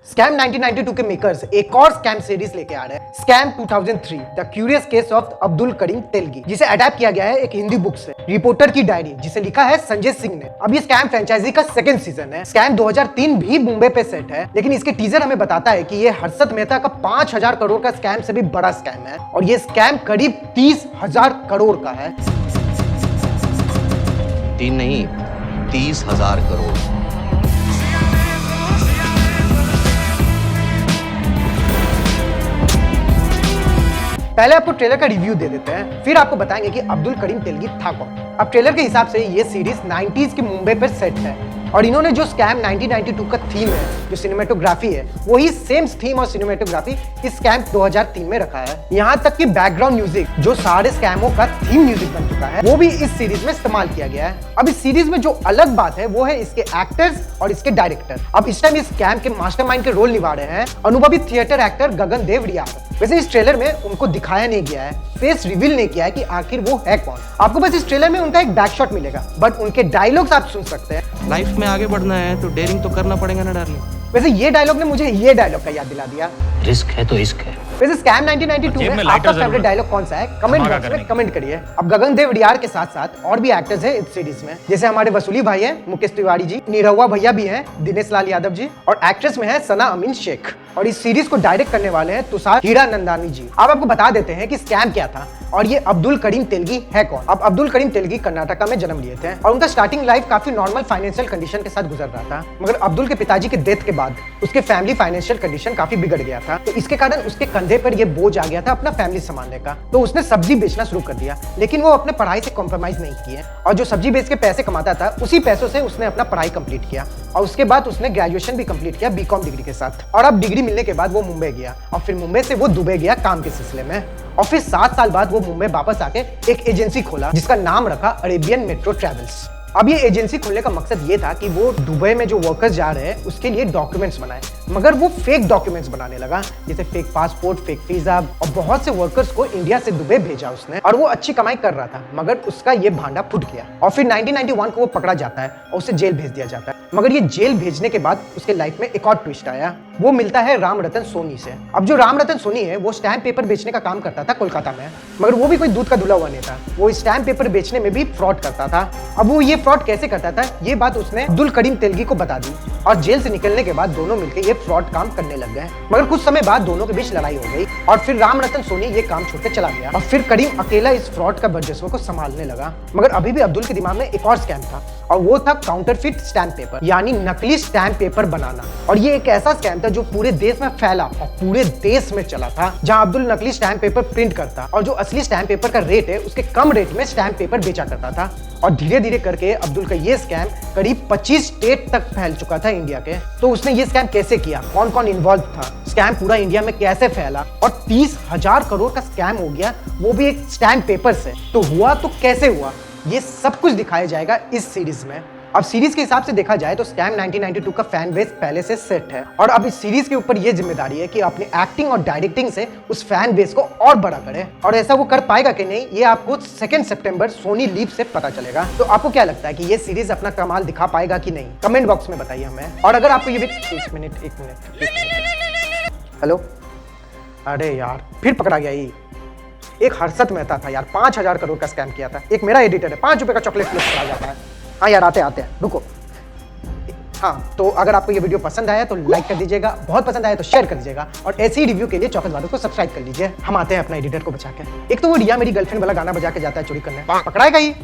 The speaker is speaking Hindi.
स्कैम 1992 के मेकर्स एक और स्कैम सीरीज लेके आ रहे हैं, scam 2003 the curious case of Abdul Karim Telgi, जिसे अडैप्ट किया गया है एक हिंदी बुक से, रिपोर्टर की डायरी, जिसे लिखा है संजय सिंह ने। अब ये स्कैम फ्रेंचाइजी का सेकंड सीजन है। स्कैम 2003 भी मुंबई पे सेट है, लेकिन इसके टीजर हमें बताता है कि ये हर्षद मेहता का 5,000 करोड़ का स्कैम से भी बड़ा स्कैम है, और ये स्कैम करीब 30,000 करोड़ का है। 3 नहीं 30,000 करोड़। पहले आपको ट्रेलर का रिव्यू दे देते हैं, फिर आपको बताएंगे कि अब्दुल करीम तेलगी था कौन। अब ट्रेलर के हिसाब से ये सीरीज 90s के मुंबई पर सेट है, और इन्होंने जो स्कैम 1992 का थीम है, जो सिनेमेटोग्राफी है, वही सेम थीम और सिनेमेटोग्राफी इस स्कैम 2003 में रखा है। यहाँ तक कि बैकग्राउंड म्यूजिक, जो सारे स्कैमों का थीम म्यूजिक बन चुका है, वो भी इस सीरीज में इस्तेमाल किया गया है। अब इस सीरीज में जो अलग बात है वो है इसके एक्टर्स और इसके डायरेक्टर। अब इस टाइम इस स्कैम के मास्टरमाइंड के रोल निभा रहे हैं अनुभवी थिएटर एक्टर गगन देव रियार। वैसे इस ट्रेलर में उनको दिखाया नहीं गया है, फेस रिवील नहीं किया है कि आखिर वो है कौन। आपको बस इस ट्रेलर में उनका एक बैक शॉट मिलेगा, बट उनके डायलॉग्स आप सुन सकते हैं। लाइफ में आगे बढ़ना है तो डेयरिंग तो करना पड़ेगा ना डार्लिंग। वैसे ये डायलॉग ने मुझे ये डायलॉग का याद दिला दिया, रिस्क है तो इश्क है। वैसे स्कैम 1992 में आपका फेवरेट डायलॉग कौन सा है? कमेंट बॉक्स में कमेंट करिए। अब गगन देव रियार के साथ साथ और भी एक्टर्स हैं इस सीरीज में, जैसे हमारे वसूली भाई हैं मुकेश तिवारी जी, निरहुआ भैया भी हैं दिनेश लाल यादव जी, और एक्ट्रेस में है सना अमीन शेख। और इस सीरीज को डायरेक्ट करने वाले हैं तुषार हीरानंदानी जी। अब आपको बता देते हैं कि स्कैम क्या था और ये अब्दुल करीम तेलगी है कौन। अब अब्दुल करीम तेलगी कर्नाटका में जन्म लिए थे, और उनका स्टार्टिंग लाइफ काफी नॉर्मल फाइनेंशियल कंडीशन के साथ गुजर रहा था, मगर अब्दुल के पिताजी के डेथ के बाद उसके फैमिली फाइनेंशियल कंडीशन काफी बिगड़ गया था। तो इसके कारण उसके कंधे पर ये बोझ आ गया था अपना फैमिली संभालने का। तो उसने सब्जी बेचना शुरू कर दिया, लेकिन वो अपने पढ़ाई से कॉम्प्रोमाइज नहीं किए, और जो सब्जी बेच के पैसे कमाता था उसी पैसों से उसने अपना पढ़ाई कंप्लीट किया, और उसके बाद उसने ग्रेजुएशन भी कंप्लीट किया बीकॉम डिग्री के साथ। और अब डिग्री मिलने के बाद वो मुंबई गया, और फिर मुंबई से वो दुबई गया काम के सिलसिले में, और फिर 7 साल बाद वो मुंबई वापस आके एक एजेंसी खोला जिसका नाम रखा अरेबियन मेट्रो ट्रेवल्स। अब ये एजेंसी खोलने का मकसद ये था कि वो दुबई में जो वर्कर्स जा रहे हैं उसके लिए डॉक्यूमेंट्स बनाए, मगर वो फेक डॉक्यूमेंट्स बनाने लगा, जैसे फेक पासपोर्ट, फेक वीजा, और बहुत से वर्कर्स को इंडिया से दुबई भेजा उसने, और वो अच्छी कमाई कर रहा था, मगर उसका ये भांडा फूट गया। और फिर 1991 को वो पकड़ा जाता है और उसे जेल भेज दिया जाता है। मगर ये जेल भेजने के बाद उसके लाइफ में एक और ट्विस्ट आया, वो मिलता है राम रतन सोनी से। अब जो राम रतन सोनी है वो स्टैम्प पेपर बेचने का काम करता था कोलकाता में, मगर वो भी कोई दूध का धुला हुआ नहीं था, वो स्टैम्प पेपर बेचने में भी फ्रॉड करता था। अब वो ये फ्रॉड कैसे करता था ये बात उसने अब्दुल करीम तेलगी को बता दी, और जेल से निकलने के बाद दोनों मिलकर ये फ्रॉड काम करने लग गए। मगर कुछ समय बाद दोनों के बीच लड़ाई हो गई, और फिर राम रतन सोनी ये काम छोड़ के चला गया, और फिर करीम अकेला इस फ्रॉड का वर्चस्व को संभालने लगा। मगर अभी भी अब्दुल के दिमाग में एक और स्कैम था, और वो था काउंटरफिट स्टैम्प पेपर, यानी नकली स्टैम्प पेपर बनाना। और ये एक ऐसा स्कैम था जो पूरे देश में फैला और पूरे देश में चला था, जहां अब्दुल नकली स्टैम्प पेपर प्रिंट करता और जो असली स्टैम्प पेपर का रेट है उसके कम रेट में स्टैम्प पेपर बेचा करता था। और धीरे धीरे करके अब्दुल का ये स्कैम करीब 25 स्टेट तक फैल चुका था इंडिया के। तो उसने ये स्कैम कैसे किया, कौन कौन इन्वॉल्व था, स्कैम पूरा इंडिया में कैसे फैला, और 30,000 करोड़ का स्कैम हो गया, वो भी एक स्टैम्प पेपर से। तो हुआ तो कैसे हुआ, ये सब कुछ दिखाया जाएगा इस सीरीज में। अब सीरीज के हिसाब से देखा जाए तो स्कैम 1992 का फैन बेस पहले से सेट है, और अब इस सीरीज के ऊपर ये जिम्मेदारी है कि अपनी एक्टिंग और डायरेक्टिंग से उस फैन बेस को और बड़ा करे, और ऐसा वो कर पाएगा कि नहीं ये आपको 2 सितंबर सोनी लीव से पता चलेगा। तो आपको क्या लगता है कि ये सीरीज अपना कमाल दिखा पाएगा कि नहीं, कमेंट बॉक्स में बताइए हमें। और अगर आपको ये एक मिनट हेलो, अरे यार फिर पकड़ा गया ये एक हर्षद मेहता था यार, 5,000 करोड़ का स्कैम किया था। एक मेरा एडिटर है, 5 रुपए का चॉकलेट प्लस करा जाता है। हाँ यार आते हैं रुको। हाँ तो अगर आपको ये वीडियो पसंद आया तो लाइक कर दीजिएगा, बहुत पसंद आया तो शेयर कर दीजिएगा, और ऐसे ही रिव्यू के लिए चौकस वालों को सब्सक्राइब कर लीजिए। हम आते हैं अपना एडिटर को बचा के। एक तो वो रिया मेरी गर्लफ्रेंड वाला गाना बजा के जाता है चोरी करने, पकड़ाएगा ही।